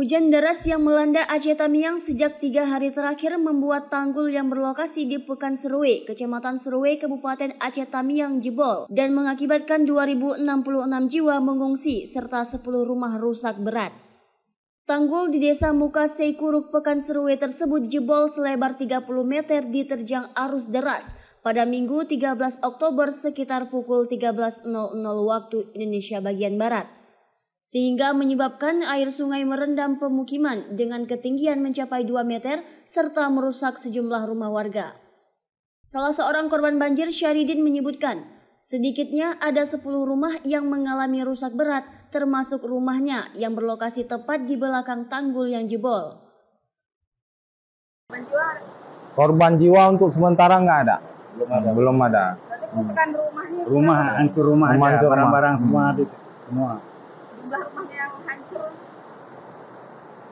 Hujan deras yang melanda Aceh Tamiang sejak 3 hari terakhir membuat tanggul yang berlokasi di Pekan Serue, Kecamatan Serue, Kabupaten Aceh Tamiang jebol dan mengakibatkan 2066 jiwa mengungsi serta 10 rumah rusak berat. Tanggul di Desa Muka Seikuruk, Pekan Serue tersebut jebol selebar 30 meter diterjang arus deras pada Minggu 13 Oktober sekitar pukul 13.00 waktu Indonesia bagian Barat, sehingga menyebabkan air sungai merendam pemukiman dengan ketinggian mencapai 2 meter serta merusak sejumlah rumah warga. Salah seorang korban banjir, Syaridin, menyebutkan sedikitnya ada 10 rumah yang mengalami rusak berat, termasuk rumahnya yang berlokasi tepat di belakang tanggul yang jebol. Korban jiwa untuk sementara nggak ada. Belum ada. Bukan rumahnya. Rumah hancur, rumah aja, barang-barang semua habis semua. Jumlah rumah yang hancur.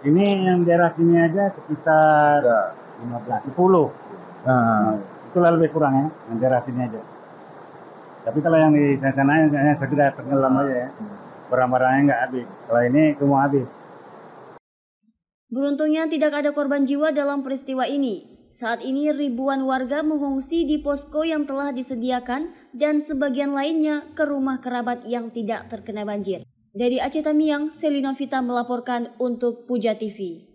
Ini yang daerah sini aja sekitar 10. Nah, itulah lebih kurang ya, yang daerah sini aja. Tapi kalau yang di sana hanya sekedar tenggelam aja ya. Barang-barangnya nggak habis. Kalau ini semua habis. Beruntungnya tidak ada korban jiwa dalam peristiwa ini. Saat ini ribuan warga mengungsi di posko yang telah disediakan dan sebagian lainnya ke rumah kerabat yang tidak terkena banjir. Dari Aceh Tamiang, Selina Vita melaporkan untuk Puja TV.